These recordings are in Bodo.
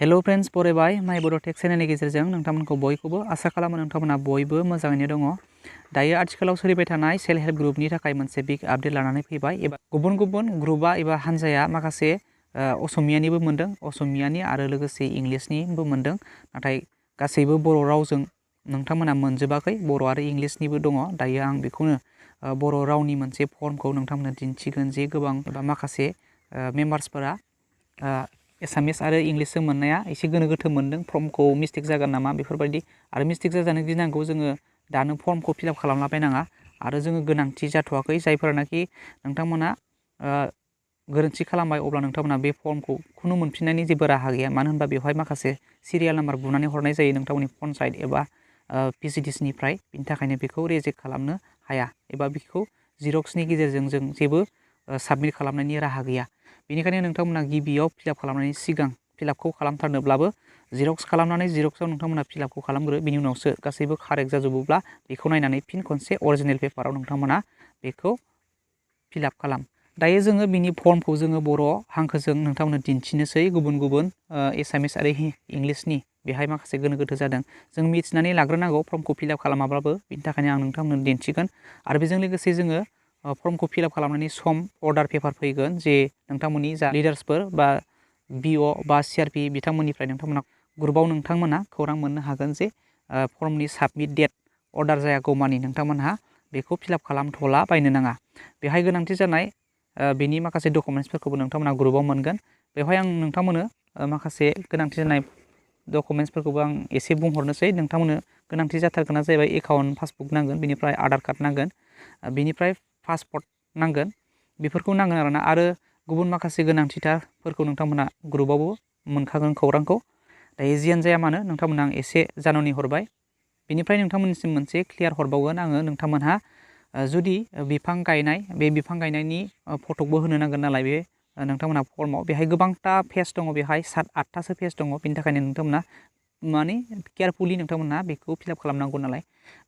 हेलो फ्रेंड्स बरायबाय माय बड' टेक चेनेलनि गेजेरजों नोंथांमोनखौ बयखौबो आसा खालामो नोंथांमोना बयबो मोजाङैनो दङ। दायो आथिखालाव सोलिबाय थानाय सेल्फ हेल्प ग्रुपनि थाखाय मोनसे बिग आपडेट लानानै फैबाय एबा गुबुन गुबुन ग्रुपा एबा हानजाया माखासे असमियानिबो मोनदों असमियानि आरो लोगोसे इंलिशनिबो मोनदों नाथाय गासैबो बर' रावजों नोंथांमोना मोनजोबाखै बर' आरो इंलिशनिबो दङ। दायो आं बेखौनो बर' रावनि मोनसे फर्मखौ नोंथांमोननो दिन्थिगोन जे गोबां एबा माखासे मेम्बार्सफोरा एसामिस आरो इंलिशजों मोननाया एसे गोनो गोथो मोनदों फर्मखौ मिस्टेक जागोन नामा बेफोरबायदि आरो मिस्टेक जाजानो गिनांगौ जोङो दानो फर्मखौ फिलआप खालामला बायनाङा आरो जोङो गोनांथि जाथ'वाखै जायफोरानाखि नोंथांमोना गोरोन्थि खालामबाय अब्ला नोंथांमोना बे फर्मखौ खुनु मोनफिननायनि जेबो राहा गैया मानो होनबा बेवहाय माखासे सिरियाल नाम्बार बुनानै हरनाय जायो नोंथांमोननि पन्सायत एबा पिसिडिसिनिफ्राय बिनि थाखायनो बेखौ रेजेक्ट खालामनो हाया एबा बेखौ जिरक्सनि गेजेरजों जों जेबो साबमिट खालामनायनि राहा गैया। बेनिखायनो नोंथांमोना गिबियाव फिलआप खालामनायनि सिगां फिलआपखौ खालामथारनोब्लाबो जिरक्स खालामनानै जिरक्सआव नोंथांमोना फिलआपखौ खालामग्रो बिनि उनावसो गासैबो कारेक्ट जाजोबोब्ला बेखौ नायनानै फिन खनसे अरिजिनेल पेपाराव नोंथांमोना बेखौ फिलआप खालाम। दायो जोङो बिनि फर्मखौ जोङो बर' हांखोजों नोंथांमोननो दिन्थिनोसै गुबुन गुबुन एसामिस आरो इंलिशनि बेहाय माखासे गोनो गोथो जादों जों मिथिनानै लाग्रोनांगौ फर्मखौ फिलआप खालामाब्लाबो बिनि थाखायनो आं नोंथांमोननो दिन्थिगोन आरो बेजों लोगोसे जोङो फर्मखौ फिलआप खालामनायनि सम अर्डार पेपार फैगोन जे नोंथांमोननि जा लिडार्सफोर बा बिअ बा सिआरपि बिथांमोननिफ्राय नोंथांमोना ग्रुपआव नोंथांमोना खौरां मोननो हागोन जे फर्मनि साबमिट डेट अर्डार जायागौमानि नोंथांमोनहा बेखौ फिलआप खालामथ'ला बायनो नाङा। बेहाय गोनांथि जानाय बेनि माखासे डकुमेन्ट्सफोरखौबो नोंथांमोना ग्रुपआव मोनगोन। बेवहाय आं नोंथांमोननो माखासे गोनांथि जानाय डकुमेन्ट्सफोरखौबो आं एसे बुंहरनोसै नोंथांमोननो गोनांथि जाथारगोना जाहैबाय एकाउन्ट पासबुक नांगोन बेनिफ्राय आधार कार्ड नांगोन बेनिफ्राय पासपर्ट नांगोन बेफोरखौ नांगोन आरो गुबुन माखासे गोनांथिथारफोरखौ नोंथांमोना ग्रुपआवबो मोनखागोन खौरांखौ। दायो जियानो जाया मानो नोंथांमोना आं एसे जानुनि हरबाय बेनिफ्राय नोंथांमोननिसिम मोनसे क्लियार हरबावगोन आङो नोंथांमोनहा जुदि बिफां गायनाय बे बिफां गायनायनि फटकबो होनो नांगोन नालाय बे नोंथांमोना फर्मआव बेहाय गोबांथा पेज दङ बेहाय 7-8थासो पेज दङ बेनि थाखायनो नोंथांमोना माने केयारफुलि नोंथांमोना बेखौ फिलआप खालामनांगौ नालाय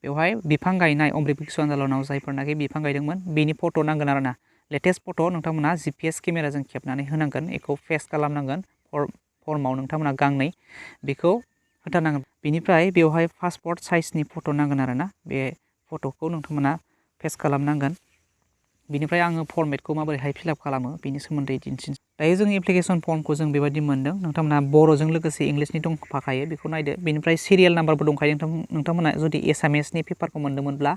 बेवहाय बिफां गायनाय अमृत आन्दलनाव जायफोरनाखि बिफां गायदोंमोन बेनि फट' नांगोन आरोना लेटेस्ट फट' नोंथांमोना GPS केमेराजों खेबनानै होनांगोन बेखौ पेस्ट खालामनांगोन फर्मआव नोंथांमोना गांनै बेखौ होथारनांगोन। बेनिफ्राय बेवहाय पासपर्ट साइजनि फट' नांगोन आरोना बे फट'खौ नोंथांमोना पेस्ट खालामनांगोन। बिनिफ्राय आङो फर्मेटखौ माबोरैहाय फिलआप खालामो बेनि सोमोन्दै दिन्थिनोसै। दायो जों एप्लिकेसन फर्मखौ जों बेबायदि मोनदों नोंथांमोना बर'जों लोगोसे इंलिशनि दंफाखायो बेखौ नायदो बेनिफ्राय सिरियाल नाम्बारबो दंखायो नोंथांमोना जुदि एसामिसनि पेपारखौ मोन्दोंमोनब्ला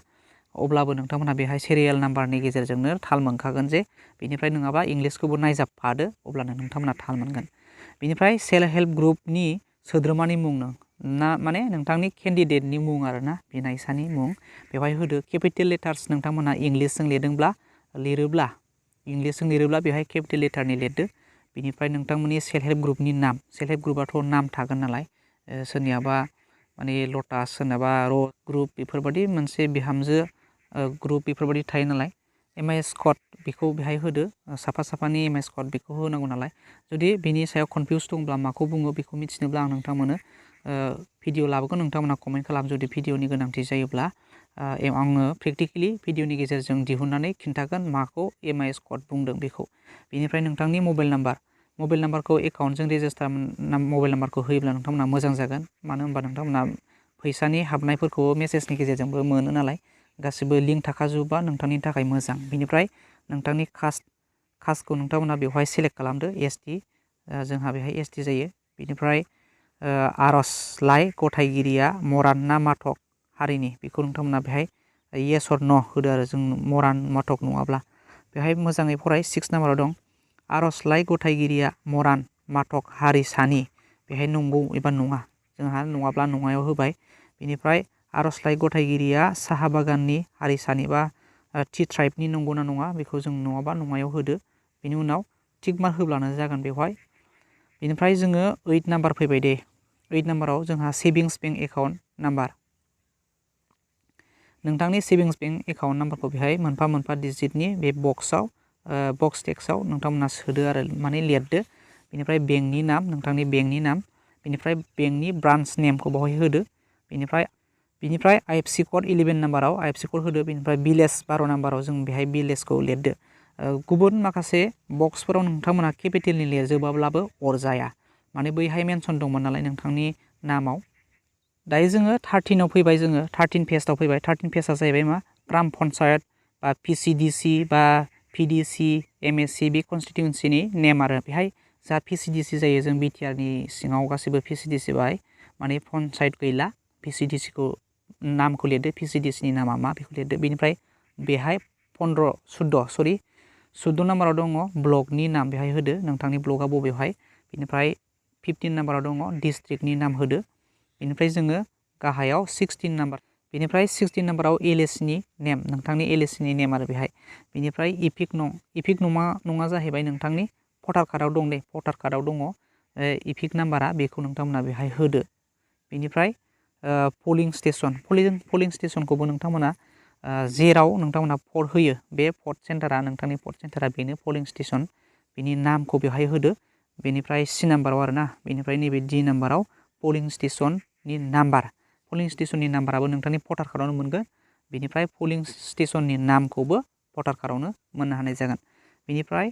अब्लाबो नोंथांमोना बेहाय सिरियाल नाम्बारनि गेजेरजोंनो थाल मोनखागोन जे बेनिफ्राय नङाबा इंलिशखौबो नायजाबफादो अब्लानो नोंथांमोना थाल मोनगोन। बेनिफ्राय सेल्फ हेल्प ग्रुपनि सोद्रोमानि मुं ना माने नोंथांनि केन्डिडेटनि मुं आरोना बिनायसानि मुं बेवहाय होदो केपिटेल लेटार्स नोंथांमोना इंलिशजों लिरोब्ला बेहाय केपिटेल लेटारनि लिरदो। बिनिफ्राय नोंथांमोननि सेल्फ हेल्प ग्रुपनि नाम सेल्फ हेल्प ग्रुपआथ' नाम थागोन नालाय सोरनियाबा माने लटास सोरनाबा रड ग्रुप बेफोरबायदि मोनसे बिहामजो ग्रुप बेफोरबायदि थायो नालाय एमआइएस कड बेखौ बेहाय होदो साफानि एमआइएस कड बेखौ होनांगौ नालाय जुदि बेनि सायाव कनफिउस दंब्ला माखौ बुङो बेखौ मिथिनोब्ला आं नोंथांमोननो भिडिअ लाबोगोन नोंथांमोना कमेन्ट खालाम जुदि भिडिअनि गोनांथि जायोब्ला आङो प्रेक्टिकेलि भिडिअनि गेजेरजों दिहुननानै खिन्थागोन माखौ एमआइएस कड बुंदों बेखौ। बेनिफ्राय नोंथांनि मबाइल नाम्बारखौ एकाउन्टजों रेजिस्टार मबाइल नाम्बारखौ होयोब्ला नोंथांमोना मोजां जागोन मानो होनबा नोंथांमोना फैसानि हाबनायफोरखौ मेसेजनि गेजेरजोंबो मोनो नालाय गासिबो लिंक थाखाजोबा नोंथांनि थाखाय मोजां। बेनिफ्राय नोंथांनि कास्टखौ नोंथांमोना बेवहाय सेलेक्ट खालामदो एसटि जोंहा बेहाय एसटि जायो। बेनिफ्राय आर'जलाइ गथायगिरिया मरान ना माथक हारिनि बेखौ नोंथांमोना बेहाय येस अर न' होदो आरो जों मरान माथक नङाब्ला बेहाय मोजाङै फराय 6 नाम्बाराव दं आर'जलाइ गथायगिरिया मरान माथक हारिसानि बेहाय नंगौ एबा नङा जोंहा नङाब्ला नङायाव होबाय। बेनिफ्राय आर'जलाइ गथायगिरिया साहा बागाननि हारिसानि बा टि ट्राइबनि नंगौना नङा बेखौ जों नङाबा नङायाव होदो। बेनि उनाव टिक मार्क होब्लानो जागोन बेवहाय। बेनिफ्राय जोङो 8 नाम्बार फैबाय दे 8 नाम्बाराव जोंहा सेभिंस बेंक एकाउन्ट नाम्बार नोंथांनि सेभिंस बेंक एकाउन्ट नाम्बारखौ बेहाय मोनफा मोनफा डिजिटनि बे बक्स टेक्सआव नोंथांमोना सोदो आरो माने लिरदो। बेनिफ्राय बेंकनि नाम नोंथांनि बेंकनि नाम बेनिफ्राय बेंकनि ब्रान्स नेमखौ बेवहाय होदो। बेनिफ्राय आइएफसि कड 11 नाम्बाराव आइएफसि कड होदो। बेनिफ्राय भिलेज 12 नाम्बाराव जों बेहाय भिलेजखौ लिरदो। गुबुन माखासे बक्सफोराव नोंथांमोना केपिटेलनि लिरजोबाब्लाबो अरजाया माने बैहाय मेनसन दंमोन नालाय नोंथांनि नामाव। दायो जोङो 13आव फैबाय, जोङो 13 पेजआव फैबाय। 13 पेजआ जाहैबाय मा ग्राम पन्सायत बा पिसिडिसि बा पिडिसि एमएससि बे कनस्टिटिउन्सिनि नेम आरो बेहाय जा पिसिडिसि जायो जों बिटिआरनि सिङाव गासिबो पिसिडिसि बाहाय माने पन्सायत गैला। पिसिडिसिखौ नामखौ लिरदो, पिसिडिसिनि नामा मा बेखौ लिरदो। बेनिफ्राय बेहाय 14 नाम्बाराव दङ ब्लकनि नाम, बेहाय होदो नोंथांनि ब्लकआ बबेयावहाय। बेनिफ्राय 15 नाम्बाराव दङ डिस्ट्रिक्टनि नाम होदो। बेनिफ्राय जोङो गाहायाव 16 नाम्बार, बेनिफ्राय 16 नाम्बाराव एलएसनि नेम, नोंथांनि एलएसनि नेम आरो बेहाय। बेनिफ्राय इपिक नं, इपिक नङा जाहैबाय नोंथांनि भटार कार्डआव दं दे, भटार कार्डआव दङ इपिक नाम्बारा, बेखौ नोंथांमोना बेहाय होदो। बेनिफ्राय पलिं स्टेसन, पलिं स्टेसनखौबो नोंथांमोना जेराव नोंथांमोना भट होयो बे भट सेन्टारा, नोंथांनि भट सेन्टारा बेनो पलिं स्टेसन, बिनि नामखौ बेवहाय होदो। बेनिफ्राय C नाम्बाराव आरोना, बेनिफ्राय नैबे D नाम्बाराव पलिं स्टेसननि नाम्बार, पलिं स्टेसननि नाम्बाराबो नोंथांनि भटार कार्डआवनो मोनगोन। बेनिफ्राय पलिं स्टेसननि नामखौबो भटार कार्डआवनो मोननो हानाय जागोन। बेनिफ्राय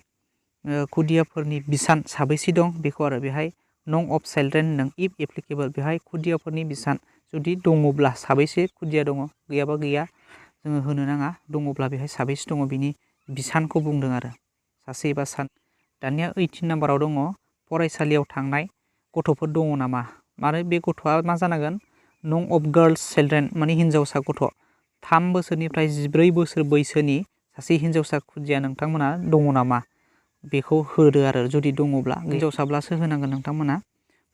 खुदियाफोरनि बिसान साबैसे दं बेखौ आरो बेहाय नं अफ चिल्ड्रेन होनदों, इफ एप्लिकेबल, बेहाय खुदियाफोरनि बिसान जुदि दङब्ला साबैसे खुदिया दङ, गैयाबा गैया जोङो होनो नाङा, दङब्ला बेहाय साबैसे दङ बिनि बिसानखौ बुंदों आरो सासे एबा सान। दानिया 18 नाम्बाराव दङ फरायसालियाव थांनाय गथ'फोर दङ नामा, माने बे गथ'आ मा जानांगोन नं अफ गार्लस चिल्ड्रेन, माने हिन्जावसा गथ', 3 बोसोरनिफ्राय 14 बोसोर बैसोनि सासे हिन्जावसा खुदिया नोंथांमोना दङ नामा बेखौ होदो आरो जुदि दङब्ला, हिन्जावसाब्लासो होनांगोन नोंथांमोना।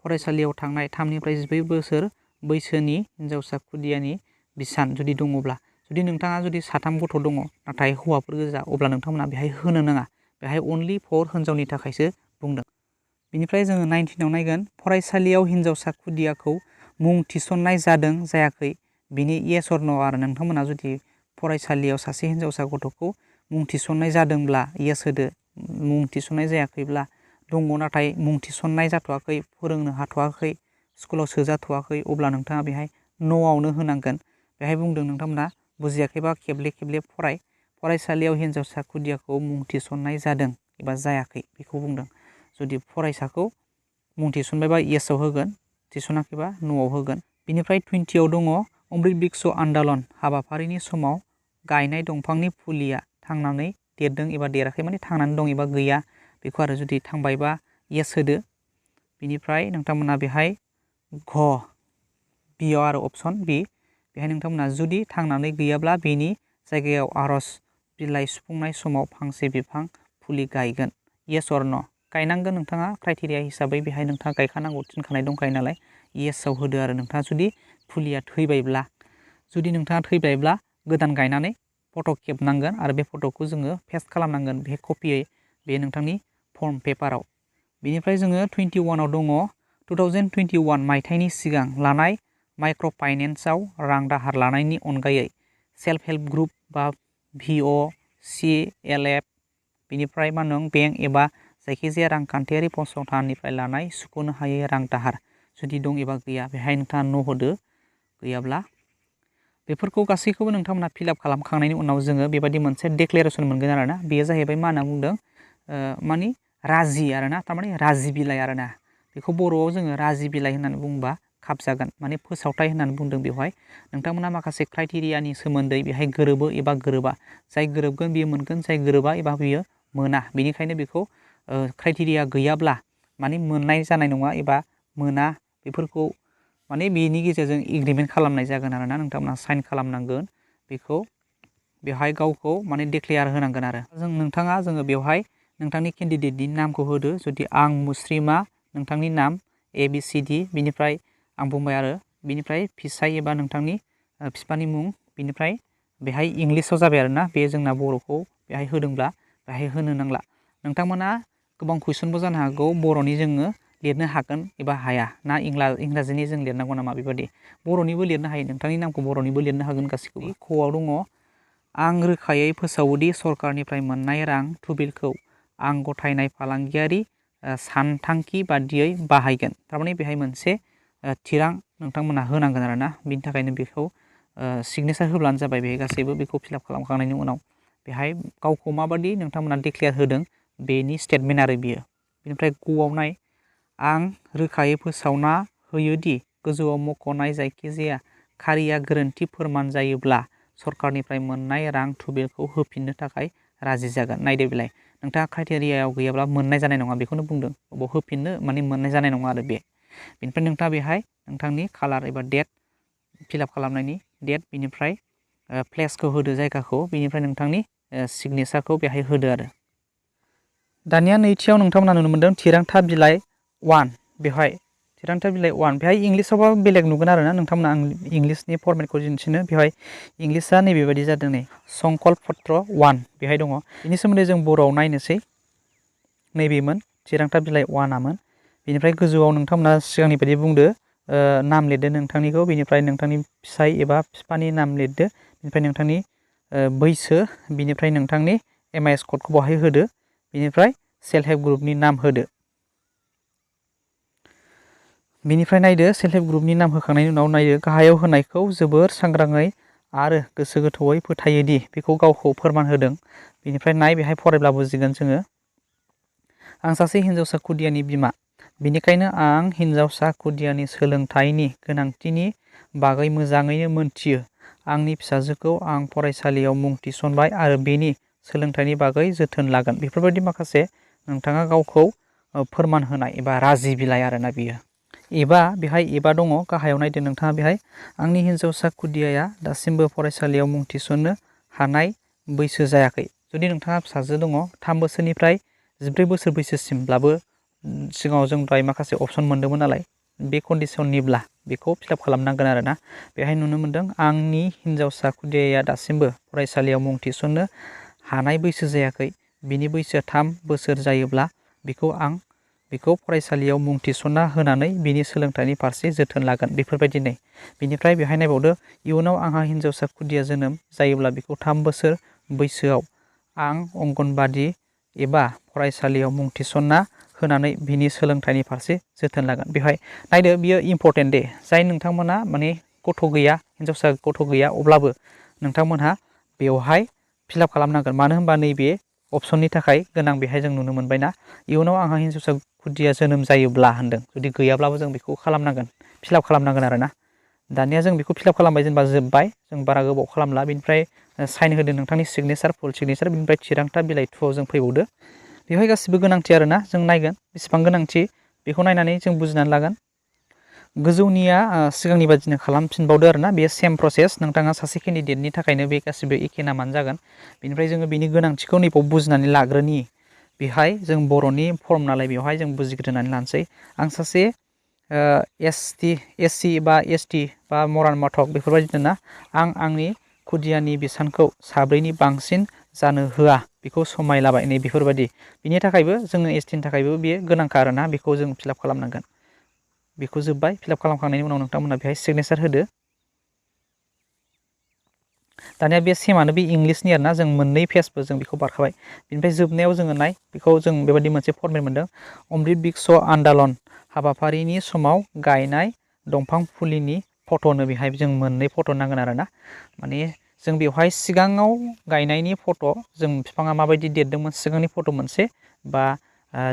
फरायसालियाव थांनाय 3 निफ्राय 14 बोसोर बैसोनि हिन्जावसा खुदियानि बिसान जुदि दङब्ला, जुदि नोंथाङा जुदि 3 गथ' दङ नाथाय हौवाफोर गोजा, अब्ला नोंथांमोना बेहाय होनो नाङा, बेहाय अनलि फर हिन्जावनि थाखायसो बुंदों। बेनिफ्राय जोङो 19आव नायगोन फरायसालियाव हिन्जावसा खुदियाखौ मुं थिसननाय जादों जायाखै, बिनि येस अर नो आरो नोंथांमोना जुदि फरायसालियाव सासे हिन्जावसा गथ'खौ मुं थिसननाय जादोंब्ला येस होदो, मुं थिसननाय जायाखैब्ला दङ नाथाय मुं थिसननाय जाथ'वाखै, फोरोंनो हाथ'वाखै, स्कुलाव सोजाथ'वाखै, अब्ला नोंथाङा बेहाय न'आवनो होनांगोन। बेहाय बुंदों नोंथांमोना बुजियाखैबा खेबले खेबले फरायसालियाव हिन्जावसा खुदियाखौ मुं थिसननाय जादों एबा जायाखै बेखौ बुंदों। जुदि फरायसाखौ मुं थिसनबायबा येसआव होगोन, थिसनाखैबा न'आव होगोन। बेनिफ्राय 20आव दङ अमृत बिक्स आन्दलन हाबाफारिनि समाव गायनाय दंफांनि फुलिया थांनानै देरदों एबा देराखै, माने थांनानै दं एबा गैया बेखौ आरो जुदि थांबायबा येस होदो। बेनिफ्राय नोंथांमोना बेहाय बियाव आरो अपसन बि, बेहाय नोंथांमोना जुदि थांनानै गैयाब्ला बेनि जायगायाव आर'ज बिलाइ सुफुंनाय समाव फांसे बिफां फुलि गायगोन, येस अर न', गायनांगोन नोंथाङा क्राइटेरिया हिसाबै बेहाय नोंथाङा गायखानांगौ थिनखानाय दंखायो नालाय, येसआव होदो आरो नोंथाङा जुदि फुलिया थैबायब्ला। जुदि नोंथाङा थैबायब्ला गोदान गायनानै फट' खेबनांगोन आरो बे फट'खौ जोङो पेस्ट खालामनांगोन बे कपियै बे नोंथांनि फर्म पेपाराव। बेनिफ्राय जोङो 21आव दङ 2021 मायथाइनि सिगां लानाय माइक्र' फाइनेन्सआव रां दाहार लानायनि अनगायै सेल्फ हेल्प ग्रुप बा VOCLF, बेनिफ्राय मा होनो बेंक एबा जायखिजाया रांखान्थियारि फसंथाननिफ्राय लानाय सुख'नो हायै रां दाहार जुदि दं एबा गैया, बेहाय नोंथाङा न' होदो। गैयाब्ला बेफोरखौ गासैखौबो नोंथांमोना फिलआप खालामखांनायनि उनाव जोङो बेबायदि मोनसे डेक्लेरेसन मोनगोन आरोना, बेयो जाहैबाय मा होनना बुंदों माने राजि आरोना, थारमाने राजि बिलाइ आरोना, बेखौ बर'आव जोङो राजि बिलाइ होननानै बुंबा खाबजागोन, माने फोसावथाय होननानै बुंदों। बेवहाय नोंथांमोना माखासे क्राइटेरियानि सोमोन्दै बेहाय गोरोबो एबा गोरोबा, जाय गोरोबगोन बियो मोनगोन, जाय गोरोबा एबा बियो मोना, बेनिखायनो बेखौ क्राइटेरिया गैयाब्ला माने मोननाय जानाय नङा एबा मोना, बेफोरखौ माने बेनि गेजेरजों एग्रिमेन्ट खालामनाय जागोन आरोना, नोंथांमोना साइन खालामनांगोन, बेखौ बेवहाय गावखौ माने डिक्लेयार होनांगोन आरो जोङो बेवहाय नोंथांनि केन्डिडेटनि नामखौ होदो। जुदि आं मुस्रिमा नोंथांनि नाम ABCD, बिनिफ्राय आं बुंबाय आरो बिनिफ्राय फिसाय एबा नोंथांनि बिफानि मुं, बिनिफ्राय बेहाय इंलिसाव जाबाय आरोना, बे जोंना बर'खौ बेहाय होदोंब्ला बेहाय होनो नांला। नोंथांमोना गोबां कुइसनबो जानो हागौ बर'नि जोङो लिरनो हागोन एबा हाया ना इंराजिनि जों लिरनांगौ नामा, बेबायदि बर'निबो लिरनो हायो, नोंथांनि नामखौ बर'निबो लिरनो हागोन गासैखौबो। क'आव दङ आं रोखायै फोसावोदि सरकारनिफ्राय मोननाय रां थुबिलखौ आं गथायनाय फालांगियारि सानथांखि बादियै बाहायगोन, थारमाने बेहाय मोनसे थिरां नोंथांमोना होनांगोन आरोना, बिनि थाखायनो बेखौ सिगनेसार होब्लानो जाबाय। बेहाय गासैबो बेखौ फिलआप खालामखांनायनि उनाव बेहाय गावखौ माबादि नोंथांमोना डिक्लेयार होदों बेनि स्टेटमेन्ट आरो बियो। बेनिफ्राय ग'आव नाय आं रोखायै फोसावना होयो दि गोजौआव मख'नाय जायखिजाया खारिया गोरोन्थि फोरमान जायोब्ला सरकारनिफ्राय मोननाय रां थुबिलखौ होफिननो थाखाय राजि जागोन। नायदो बिलाय नोंथाङा क्राइटेरियायाव गैयाब्ला मोननाय जानाय नङा बेखौनो बुंदों। अबाव होफिननो माने मोननाय जानाय नङा आरो बे। बेनिफ्राय नोंथाङा बेहाय नोंथांनि कालार एबा डेट फिलआप खालामनायनि डेट बिनिफ्राय प्लेसखौ होदो जायगाखौ बिनिफ्राय नोंथांनि सिगनेसारखौ बेहाय होदो आरो। दानिया नैथियाव नोंथांमोना नुनो मोनदों थिरांथा बिलाइ 1 बेवहाय थिरांथा बिलाइ 1 बेहाय इंलिसावबा बेलेग नुगोन आरो ना नोंथांमोना आं इंलिसनि फरमेटखौ दिन्थिनो बेवहाय इंलिसआ नैबेबायदि जादों नै संकल्प पत्र 1 बेहाय दङ। बेनि सोमोन्दै जों बर'आव नायनोसै नैबेमोन थिरांथा बिलाइ 1आमोन। बेनिफ्राय गोजौआव नोंथांमोना सिगांनि बायदि बुंदो नाम लिरदो नोंथांनिखौ बेनिफ्राय नोंथांनि फिसाय एबा बिफानि नाम लिरदो बेनिफ्राय नोंथांनि बैसो बिनिफ्राय नोंथांनि एमआइएस क'डखौ बहाय होदो बिनिफ्राय सेल्फ हेल्प ग्रुपनि नाम होदो। बिनिफ्राय नायदो सेल्फ हेल्प ग्रुपनि नाम होखांनायनि उनाव नायदो गाहायाव होनायखौ जोबोर सांग्राङै आरो गोसो गोथौयै फोथायोदि बेखौ गावखौ फोरमान होदों। बिनिफ्राय नाय बेहाय फरायब्ला बुजिगोन जोङो। आं सासे हिन्जावसा खुदियानि बिमा बेनिखायनो आं हिन्जावसा खुदियानि सोलोंथाइनि गोनांथिनि बागै मोजाङैनो मोनथियो। आंनि फिसाजोखौ आं फरायसालियाव मुं थिसनबाय आरो बेनि सोलोंथाइनि बागै जोथोन लागोन। बेफोरबायदि माखासे नोंथाङा गावखौ फोरमान होनाय एबा राजि बिलाइ आरोना बियो। एबा बेहाय एबा दङ गाहायाव नायदो नोंथाङा बेहाय आंनि हिन्जावसा खुदियाया दासिमबो फरायसालियाव मुं थिसननो हानाय बैसो जायाखै। जुदि नोंथाङा फिसाजो दङ 3 बोसोरनिफ्राय 14 बोसोर बैसोसिमब्लाबो सिगाङाव जों दहाय माखासे अपसन मोन्दोंमोन नालाय बे कन्डिसननिब्ला बेखौ फिलआप खालामनांगोन आरोना। बेहाय नुनो मोन्दों आंनि हिन्जावसा खुदियाया दासिमबो फरायसालियाव मुं थिसननो हानाय बैसो जायाखै। बिनि बैसोआ 3 बोसोर जायोब्ला बेखौ फरायसालियाव मुं थिसनना होनानै बिनि सोलोंथाइनि फारसे जोथोन लागोन बेफोरबायदिनो। बिनिफ्राय बेहाय नायबावदो इयुनाव आंहा हिन्जावसा खुदिया जोनोम जायोब्ला बेखौ 3 बोसोर बैसोआव आं अंगनबादि एबा फरायसालियाव मुं थिसनना होनानै बिनि सोलोंथाइनि फारसे जोथोन लागोन। बेहाय नायदो बियो इम्परटेन्ट दे जाय नोंथांमोना माने गथ' गैया हिन्जावसा गथ' गैया अब्लाबो नोंथांमोनहा बेवहाय फिलआप खालामनांगोन। मानो होनबा नैबे अपसननि थाखाय गोनां बेहाय जों नुनो मोनबायना इयुनाव आंहा हिन्जावसा खुदिया जोनोम जायोब्ला होनदों जुदि गैयाब्लाबो जों बेखौ खालामनांगोन फिलआप खालामनांगोन आरोना। दानिया जों बेखौ फिलआप खालामबाय जेनेबा जोब्बाय जों बारा गोबाव खालामला। बेनिफ्राय साइन होदो नोंथांनि सिगनेसार फुल सिगनेसार बिनिफ्राय थिरांथा बिलाइ 2आव जों फैबावदो। बेवहाय गासिबो गोनांथि आरोना जों नायगोन बेसेबां गोनांथि बेखौ नायनानै जों बुजिनानै लागोन। गोजौनिया सिगांनि बादिनो खालामफिनबावदो आरोना बे सेम प्रसेस नोंथाङा सासे केन्डिडेटनि थाखायनो बे गासिबो एखे नामानो जागोन। बेनिफ्राय जोङो बेनि गोनांथिखौ नैबाव बुजिनानै लाग्रोनि बेहाय जों बर'नि फर्म नालाय बेवहाय जों बुजिग्रोनानै लानोसै। आं सासे एससि बा एसटि बा मरान माथक बेफोरबायदिनो ना आं आंनि खुदियानि बिसानखौ 4नि बांसिन जानो होआ बेखौ समाय लाबाय नै बेफोरबायदि। बिनि थाखायबो जोङो एसटिनि थाखायबो बेयो गोनांखा आरोना बेखौ जों फिलआप खालामनांगोन। बेखौ जोब्बाय फिलआप खालामखांनायनि उनाव नोंथांमोना बेहाय सिगनेसार होदो। दानिया बे सेमानो बे इंलिसनि आरोना जों मोननै पेजबो जों बेखौ बारखाबाय। बिनिफ्राय जोबनायाव जोङो नाय बेखौ जों बेबायदि मोनसे फर्मेट मोनदों अमृत बिक्ष आन्दालन हाबाफारिनि समाव गायनाय दंफां फुलिनि फट'नो बेहाय जों मोननै फट' नांगोन आरोना। माने जों बेवहाय सिगाङाव गायनायनि फट' जों बिफाङा माबायदि देरदोंमोन सिगांनि फट' मोनसे बा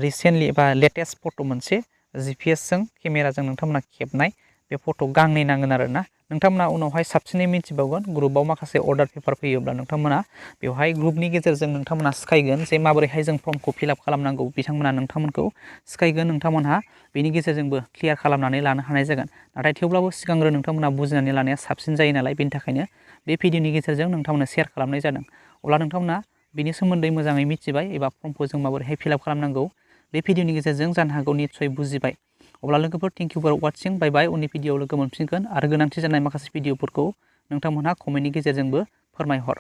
रिसेन्टलि बा लेटेस्ट फट' मोनसे जिपिएसजों केमेराजों नोंथांमोना खेबनाय बे फट' गांनै नांगोन आरोना। नोंथांमोना उनावहाय साबसिनै मिथिबावगोन ग्रुपआव माखासे अर्डार पेपार फैयोब्ला नोंथांमोना बेवहाय ग्रुपनि गेजेरजों नोंथांमोना सिखायगोन जे माबोरैहाय जों फर्मखौ फिलआप खालामनांगौ बिथांमोना नोंथांमोनखौ सिखायगोन नोंथांमोनहा बेनि गेजेरजोंबो क्लियार खालामनानै लानो हानाय जागोन। नाथाय थेवब्लाबो सिगांग्रो नोंथांमोना बुजिनानै लानाया साबसिन जायो नालाय बेनि थाखायनो बे भिडिअनि गेजेरजों नोंथांमोननो शेयार खालामनाय जादों। अब्ला नोंथांमोना बेनि सोमोन्दै मोजाङै मिथिबाय एबा फर्मखौ जों माबोरैहाय फिलआप खालामनांगौ बे भिडिअनि गेजेरजों जानो हागौ निस्सय बुजिबाय। अब्ला लोगोफोर थेंक इउ फर वाचिं बाय बाय। उननि भिडिअआव लोगो मोनफिनगोन आरो गोनांथि जानाय माखासे भिडिअफोरखौ नोंथांमोनहा कमेन्टनि गेजेरजोंबो फोरमायहर।